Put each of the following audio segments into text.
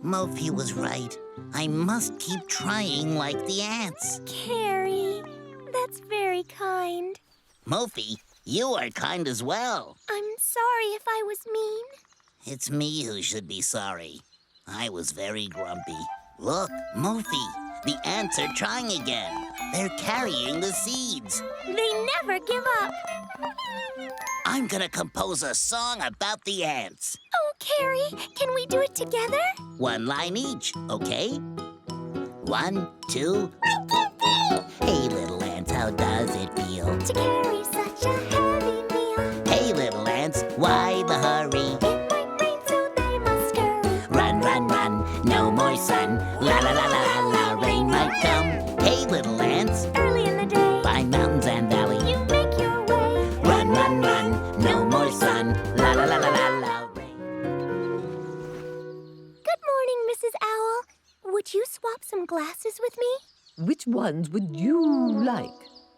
Mofy was right. I must keep trying like the ants. Carrie, that's very kind. Mofy, you are kind as well. I'm sorry if I was mean. It's me who should be sorry. I was very grumpy. Look, Mofy, the ants are trying again. They're carrying the seeds. They never give up. I'm gonna compose a song about the ants. Oh, Carrie, can we do it together? One line each, okay? 1, 2. Hey, little ants, how does it feel To carry such a heavy meal. Hey, little ants, why the hurry? It might rain, so they must scurry. Run, run, run, no more sun. La la la la la la, rain might come. Hey, little ants, Early in the day, by mountains and valleys. you make your way. Run, run, run, no more sun. La la la la la la, rain. Good morning, Mrs. Owl. Would you swap some glasses with me? Which ones would you like?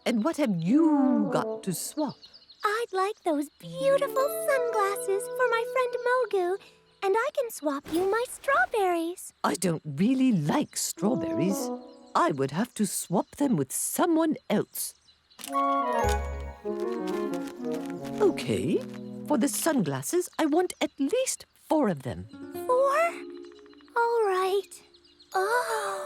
And what have you got to swap? I'd like those beautiful sunglasses for my friend Mogu, and I can swap you my strawberries. I don't really like strawberries. I would have to swap them with someone else. Okay, for the sunglasses, I want at least 4 of them. 4? All right. Oh,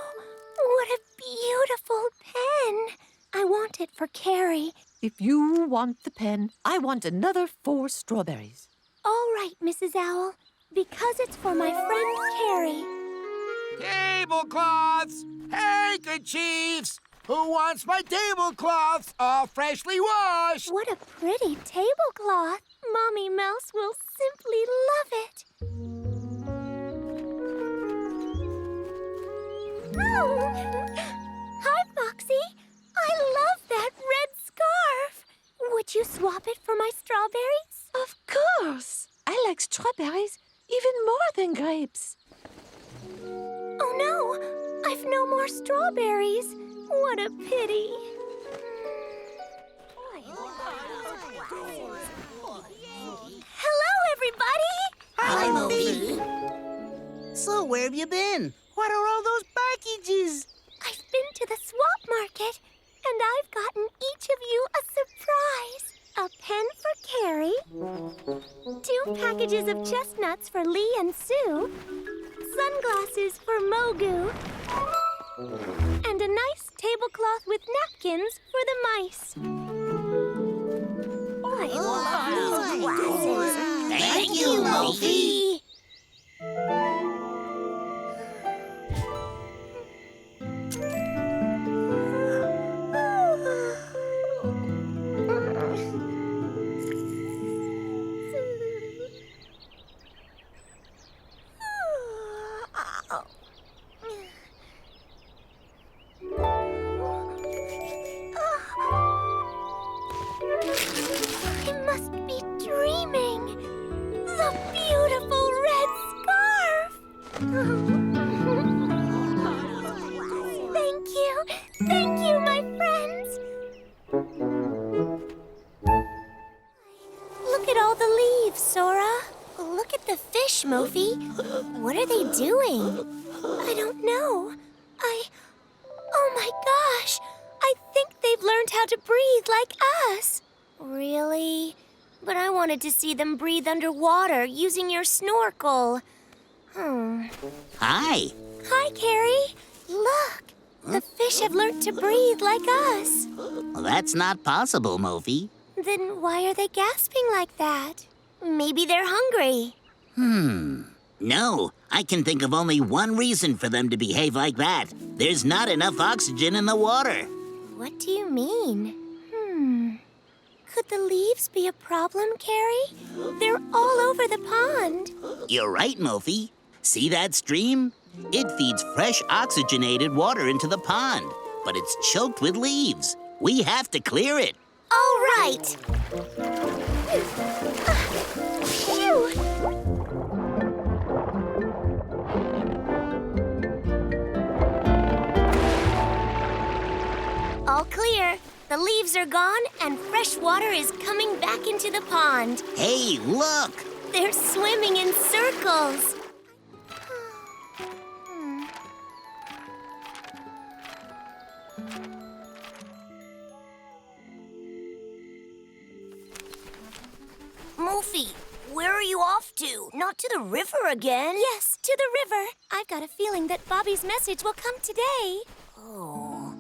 what a beautiful pen. I want it for Carrie. If you want the pen, I want another 4 strawberries. All right, Mrs. Owl, because it's for my friend Carrie. Tablecloths! Handkerchiefs! Who wants my tablecloths all freshly washed? What a pretty tablecloth. Mommy Mouse will simply love it. Oh. Hi, Foxy. I love that red scarf. Would you swap it for my strawberries? Of course! I like strawberries even more than grapes. Oh, no. I've no more strawberries. What a pity. Hello, everybody. Hi, Mofy. So, where have you been? What are all those packages? I've been to the swap market, and I've gotten each of you a surprise. A pen for Carrie, 2 packages of chestnuts for Lee and Sue, sunglasses for Mogu, and a nice tablecloth with napkins for the mice. I love these glasses. Thank you, Mofy. I must be dreaming. The beautiful red scarf. Thank you, my friends. Look at all the leaves, Sora. Look at the fish, Mofy. What are they doing? I don't know. Oh my gosh. I think they've learned how to breathe like us. Really? But I wanted to see them breathe underwater using your snorkel. Hi. Hi, Carrie. Look. The fish have learned to breathe like us. Well, that's not possible, Mofy. Then why are they gasping like that? Maybe they're hungry. No, I can think of only one reason for them to behave like that. There's not enough oxygen in the water. What do you mean? Could the leaves be a problem, Carrie? They're all over the pond. You're right, Mofy. See that stream? It feeds fresh oxygenated water into the pond, but it's choked with leaves. We have to clear it. All right. Phew. All clear. The leaves are gone and fresh water is coming back into the pond. Hey, look! They're swimming in circles. Mofy, where are you off to? Not to the river again? Yes, to the river. I've got a feeling that Bobby's message will come today. Oh.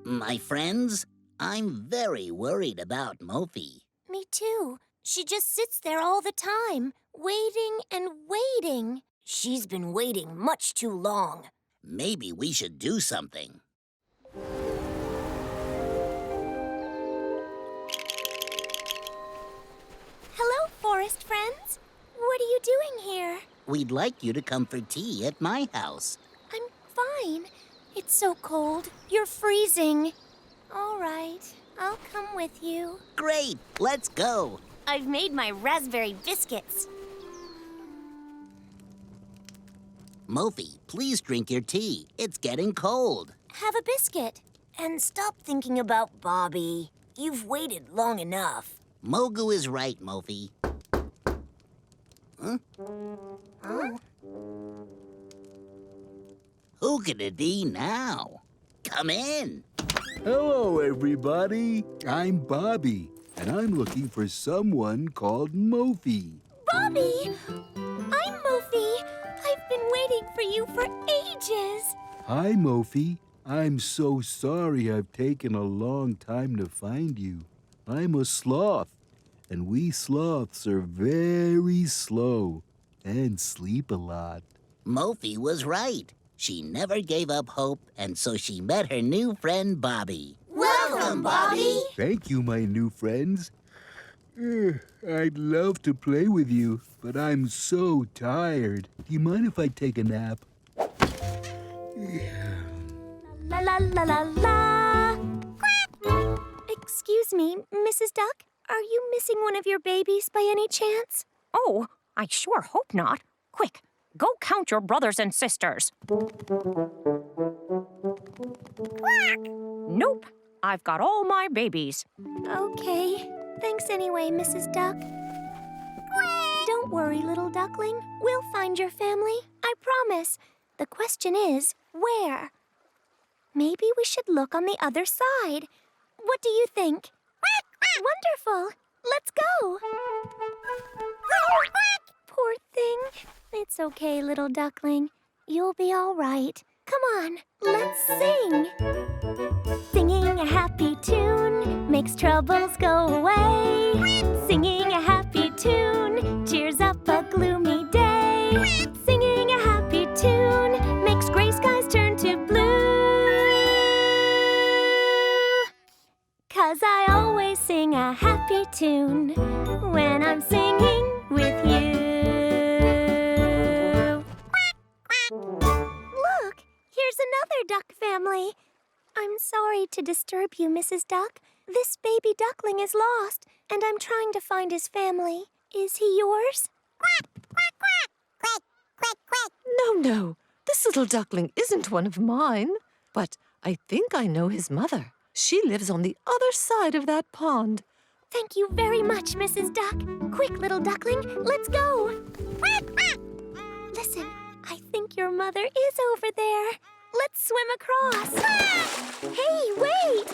My friends, I'm very worried about Mofy. Me too. She just sits there all the time, waiting and waiting. She's been waiting much too long. Maybe we should do something. Hello, forest friends. What are you doing here? We'd like you to come for tea at my house. I'm fine. It's so cold. You're freezing. All right, I'll come with you. Great, let's go. I've made my raspberry biscuits. Mofy, please drink your tea. It's getting cold. Have a biscuit. And stop thinking about Bobby. You've waited long enough. Mogu is right, Mofy. Huh? Who could it be now? Come in. Hello, everybody. I'm Bobby, and I'm looking for someone called Mofy. Bobby! I'm Mofy. I've been waiting for you for ages. Hi, Mofy. I'm so sorry I've taken a long time to find you. I'm a sloth, and we sloths are very slow and sleep a lot. Mofy was right. She never gave up hope, and so she met her new friend, Bobby. Welcome, Bobby. Thank you, my new friends. I'd love to play with you, but I'm so tired. Do you mind if I take a nap? La la la la la. Excuse me, Mrs. Duck. Are you missing one of your babies by any chance? Oh, I sure hope not. Quick, go count your brothers and sisters. Nope, I've got all my babies. Okay. Thanks anyway, Mrs. Duck. Don't worry, little duckling. We'll find your family. I promise. The question is, where? Maybe we should look on the other side. What do you think? Wonderful. Let's go. Poor thing. It's okay, little duckling. You'll be all right. Come on, let's sing. Singing a happy tune makes troubles go away. Singing a happy tune cheers up a gloomy day. Singing a happy tune makes gray skies turn to blue. 'Cause I always sing a happy tune when I'm singing with you. Look, here's another duck family. I'm sorry to disturb you, Mrs. Duck. This baby duckling is lost, and I'm trying to find his family. Is he yours? No. This little duckling isn't one of mine. But I think I know his mother. She lives on the other side of that pond. Thank you very much, Mrs. Duck. Quick, little duckling, let's go. Listen, I think your mother is over there. Let's swim across. Hey, wait!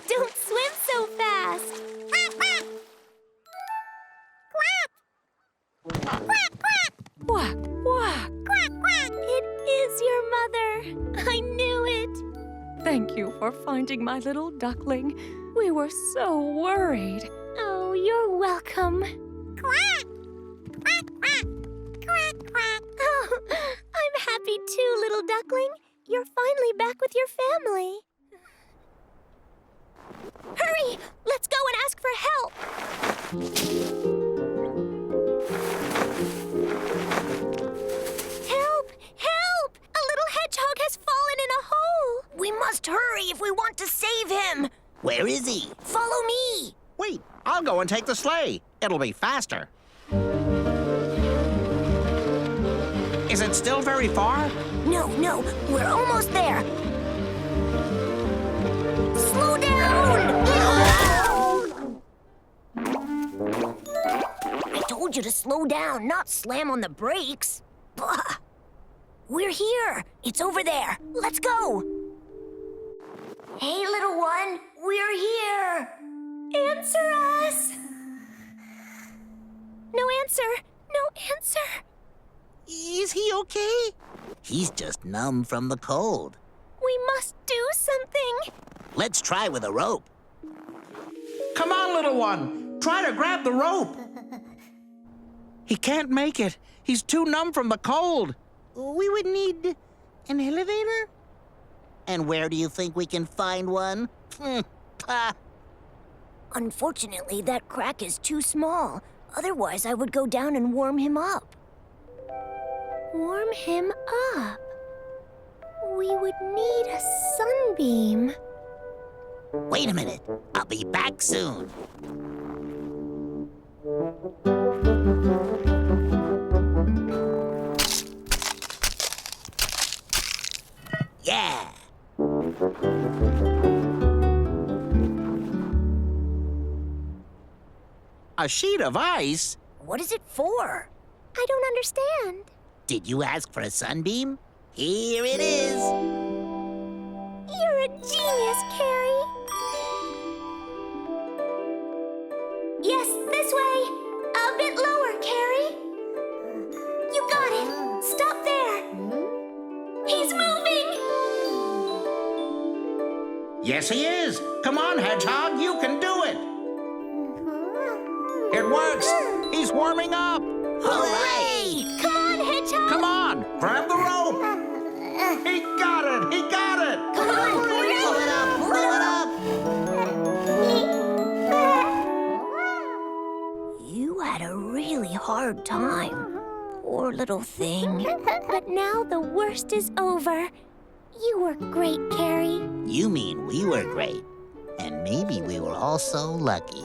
Don't swim so fast. Quack, quack. It is your mother. I knew it. Thank you for finding my little duckling. We were so worried. Oh, you're welcome. Oh, I'm happy too, little duckling. You're finally back with your family. Hurry! Let's go and ask for help. Help! Help! A little hedgehog has fallen in a hole. We must hurry if we want to save him. Where is he? Follow me. Wait, I'll go and take the sleigh. It'll be faster. Is it still very far? No, we're almost there. Slow down! I told told you to slow down, not slam on the brakes. Blah. We're here. It's over there. Let's go. Hey, little one. We're here. Answer us. No answer. No answer. Is he okay? He's just numb from the cold. We must do something. Let's try with a rope. Come on, little one. Try to grab the rope. He can't make it. He's too numb from the cold. We would need an elevator? And where do you think we can find one? Unfortunately, that crack is too small. Otherwise, I would go down and warm him up. Warm him up? We would need a sunbeam. Wait a minute. I'll be back soon. Yeah. A sheet of ice? What is it for? I don't understand. Did you ask for a sunbeam? Here it is. You're a genius, Carrie. Yes, this way. A bit lower, Carrie. You got it. Stop there. He's moving. Yes, he is. Come on, Hedgehog, you can do it. It works. He's warming up. Hooray! Come on, Hedgehog. Come on, grab the rope. He got it. He got it. Come on, Pull it up! Pull it up! You had a really hard time. Poor little thing. But now the worst is over. You were great, Carrie. You mean we were great. And maybe we were also lucky.